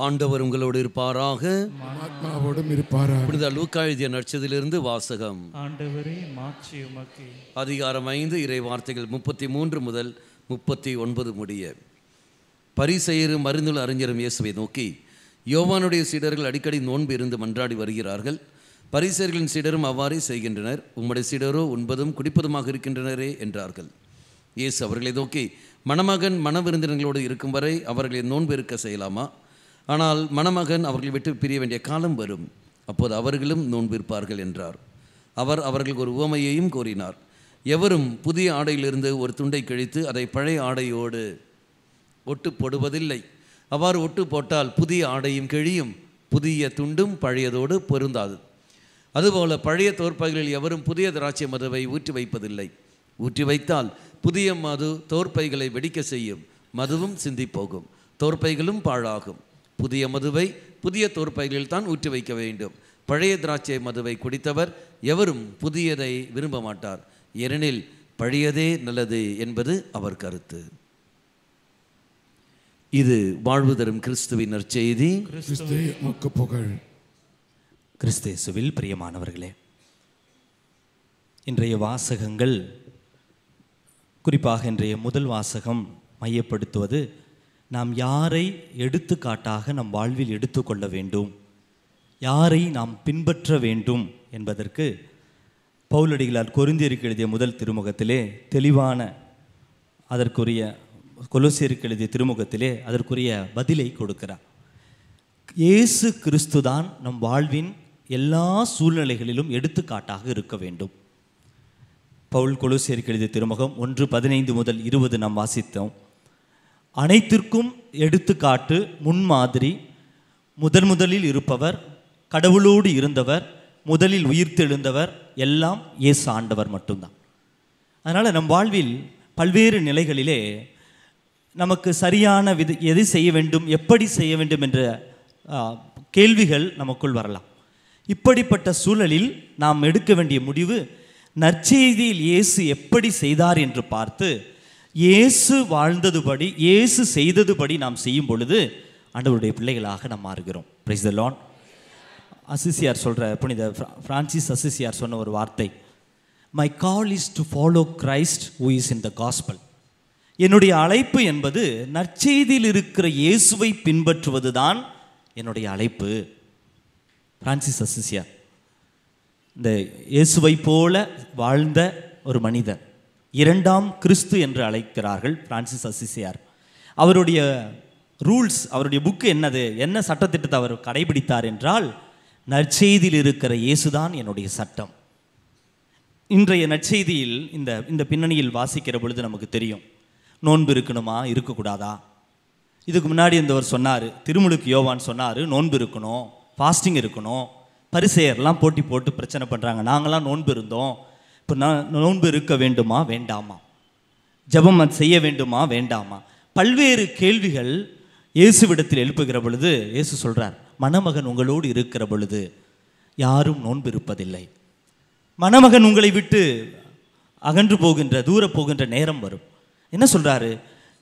ஆண்டவர் உங்களோடு இருப்பாராக. ஆத்மாவோடும் இருப்பாராக. புனித லூக்கா எழுதிய நற்செய்தியிலிருந்து வாசகம். ஆண்டவரே மாட்சி உமக்கே. அதிகாரம் 5 இறை வார்த்தைகள் 33 முதல் 39 முடிய. பரிசேயரும் மருந்துள்ள அறிஞரும் இயேசுவை நோக்கி, யோவானுடைய சீடர்கள் அடிக்கடி நோன்பு இருந்து மன்றாடி வருகிறார்கள், பரிசேயர்களின் சீடரும் அவ்வாறே செய்கின்றனர், உம்முடைய சீடரோ உண்பதும் குடிப்பதுமாக இருக்கின்றனரே என்றார்கள். இயேசு அவர்களை நோக்கி, மணமகன் மணவிருந்தினர்களோடு இருக்கும் வரை அவர்களை நோன்பு இருக்க செய்யலாமா? ஆனால் மணமகன் அவர்களை விட்டு பிரிய வேண்டிய காலம் வரும், அப்போது அவர்களும் நோன்பு இருப்பார்கள் என்றார். அவர் அவர்களுக்கு ஒரு உவமையையும் கூறினார். எவரும் புதிய ஆடையிலிருந்து ஒரு துண்டை கிழித்து அதை பழைய ஆடையோடு ஒட்டு போடுவதில்லை. அவ்வாறு ஒட்டு போட்டால் புதிய ஆடையும் கிழியும், புதிய துண்டும் பழையதோடு பொருந்தாது. அதுபோல பழைய தோற்பைகளில் எவரும் புதிய திராட்சை மதுவை ஊற்றி வைப்பதில்லை. ஊற்றி வைத்தால் புதிய மது தோற்பைகளை வெடிக்க செய்யும், மதுவும் சிந்தி போகும், தோற்பைகளும் பாழாகும். புதிய மதுவை புதிய தோற்பைகளில் தான் ஊற்றி வைக்க வேண்டும். பழைய திராட்சை மதுவை குடித்தவர் எவரும் புதியதை விரும்ப மாட்டார், ஏனெனில் பழையதே நல்லது என்பது அவர் கருத்து. இது வாழ்வு தரும் கிறிஸ்துவின் நற்செய்தி. கிறிஸ்துவே உமக்கு புகழ். கிறிஸ்தேசுவில் பிரியமானவர்களே, இன்றைய வாசகங்கள், குறிப்பாக இன்றைய முதல் வாசகம் மையப்படுத்துவது நாம் யாரை எடுத்துக்காட்டாக நம் வாழ்வில் எடுத்துக்கொள்ள வேண்டும், யாரை நாம் பின்பற்ற வேண்டும் என்பதற்கு பவுலடிகளார் கொரிந்தியருக்கு எழுதிய முதல் திருமுகத்திலே தெளிவான அதற்குரிய, கொலோசியருக்கு எழுதிய திருமுகத்திலே அதற்குரிய பதிலை கொடுக்கிறார். இயேசு கிறிஸ்துதான் நம் வாழ்வின் எல்லா சூழ்நிலைகளிலும் எடுத்துக்காட்டாக இருக்க வேண்டும். பவுல் கொலோசியருக்கு எழுதிய திருமுகம் 1:15 முதல் 20 நாம் வாசித்தோம். அனைத்திற்கும் எடுத்துக்காட்டு, முன்மாதிரி, முதலில் இருப்பவர், கடவுளோடு இருந்தவர், முதலில் உயிர்த்தெழுந்தவர், எல்லாம் இயேசு ஆண்டவர் மட்டும்தான். அதனால் நம் வாழ்வில் பல்வேறு நிலைகளிலே நமக்கு சரியான எதை செய்ய வேண்டும், எப்படி செய்ய வேண்டும் என்ற கேள்விகள் நமக்குள் வரலாம். இப்படிப்பட்ட சூழலில் நாம் எடுக்க வேண்டிய முடிவு, நற்செய்தியில் இயேசு எப்படி செய்தார் என்று பார்த்து, இயேசு வாழ்ந்ததுபடி, இயேசு செய்ததுபடி நாம் செய்யும் பொழுது ஆண்டவருடைய பிள்ளைகளாக நாம் மாறுகிறோம். Praise the Lord. அசிசியார் சொல்கிற, புனித பிரான்சிஸ் அசிசியார் சொன்ன ஒரு வார்த்தை, my call is to follow Christ who is in the gospel. என்னுடைய அழைப்பு என்பது நற்செய்தியில் இருக்கிற இயேசுவை பின்பற்றுவது தான் என்னுடைய அழைப்பு. பிரான்சிஸ் அசிசியார் இந்த இயேசுவை போல வாழ்ந்த ஒரு மனிதர், இரண்டாம் கிறிஸ்து என்று அழைக்கிறார்கள் பிரான்சிஸ் அசிசியார். அவருடைய ரூல்ஸ், அவருடைய புக்கு என்னது, என்ன சட்டத்திட்டத்தை அவர் கடைபிடித்தார் என்றால், நற்செய்தியில் இருக்கிற இயேசுதான் என்னுடைய சட்டம். இன்றைய நற்செய்தியில் இந்த பின்னணியில் வாசிக்கிற பொழுது நமக்கு தெரியும், நோன்பு இருக்கணுமா இருக்கக்கூடாதா. இதுக்கு முன்னாடி இருந்தவர் சொன்னார், திருமுழுக்கு யோவான் சொன்னார், நோன்பு இருக்கணும், ஃபாஸ்டிங் இருக்கணும். பரிசேயர்லாம் போட்டி போட்டு பிரச்சனை பண்ணுறாங்க, நாங்களாம் நோன்பு இருந்தோம், இப்போ நோன்பு இருக்க வேண்டுமா வேண்டாமா, ஜெபம் செய்ய வேண்டுமா வேண்டாமா, பல்வேறு கேள்விகள் இயேசுவிடத்தில் எழுப்புகிற பொழுது இயேசு சொல்கிறார், மணமகன் உங்களோடு இருக்கிற பொழுது யாரும் நோன்பு இருப்பதில்லை. மணமகன் உங்களை விட்டு அகன்று போகின்ற, தூர போகின்ற நேரம் வரும். என்ன சொல்கிறாரு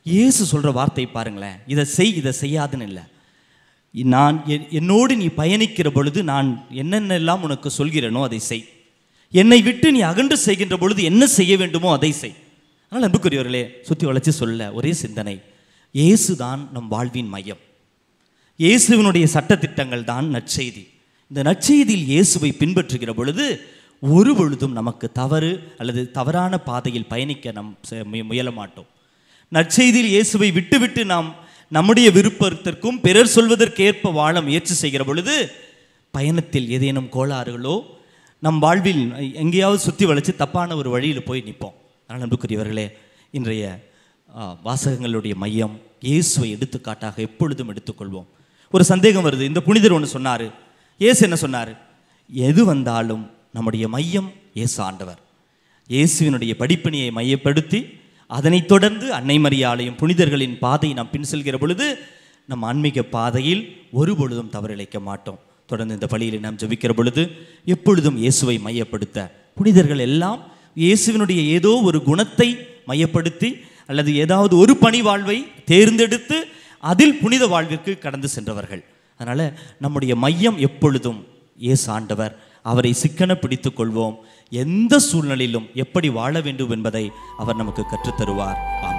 இயேசு? சொல்கிற வார்த்தை பாருங்களேன், இதை செய், இதை செய்யாதுன்னு இல்லை. நான் என்னோடு நீ பயணிக்கிற பொழுது நான் என்னென்னலாம் உனக்கு சொல்கிறேனோ அதை செய். என்னை விட்டு நீ அகன்று செய்கின்ற பொழுது என்ன செய்ய வேண்டுமோ அதை செய். அதனால் அன்புக்குரியவர்களே, சுற்றி வளைச்சி சொல்ல ஒரே சிந்தனை, இயேசு தான் நம் வாழ்வின் மையம். இயேசுவினுடைய சட்டத்திட்டங்கள் தான் நற்செய்தி. இந்த நற்செய்தியில் இயேசுவை பின்பற்றுகிற பொழுது ஒரு பொழுதும் நமக்கு தவறு அல்லது தவறான பாதையில் பயணிக்க நாம் முயல மாட்டோம். நற்செய்தியில் இயேசுவை விட்டுவிட்டு நாம் நம்முடைய விருப்பத்திற்கும் பிறர் சொல்வதற்கேற்ப வாழ முயற்சி செய்கிற பொழுது பயணத்தில் ஏதேனும் கோளாறுகளோ நம் வாழ்வில் எங்கேயாவது சுற்றி வளைச்சு தப்பான ஒரு வழியில் போய் நிற்போம். அதனால் அன்புக்குரியவர்களே, இன்றைய வாசகங்களுடைய மையம் இயேசுவை எடுத்துக்காட்டாக எப்பொழுதும் எடுத்துக்கொள்வோம். ஒரு சந்தேகம் வருது, இந்த புனிதர் ஒன்று சொன்னார், இயேசு என்ன சொன்னார்? எது வந்தாலும் நம்முடைய மையம் இயேசு ஆண்டவர். இயேசுவினுடைய படிப்பினையை மையப்படுத்தி அதனைத் தொடர்ந்து அன்னை மரியாளையும் புனிதர்களின் பாதையை நாம் பின் செல்கிற பொழுது நம் ஆன்மீக பாதையில் ஒரு பொழுதும் தவறிழைக்க மாட்டோம். தொடர்ந்து இந்த பலியில் நாம் ஜெபிக்கிற பொழுது எப்பொழுதும் இயேசுவை மையப்படுத்த, புனிதர்கள் எல்லாம் இயேசுவினுடைய ஏதோ ஒரு குணத்தை மையப்படுத்தி அல்லது ஏதாவது ஒரு பணி வாழ்வை தேர்ந்தெடுத்து அதில் புனித வாழ்விற்கு கடந்து சென்றவர்கள். அதனால் நம்முடைய மையம் எப்பொழுதும் இயேசு ஆண்டவர். அவரை சிக்கன பிடித்து கொள்வோம். எந்த சூழ்நிலையிலும் எப்படி வாழ வேண்டும் என்பதை அவர் நமக்கு கற்றுத்தருவார். ஆமென்.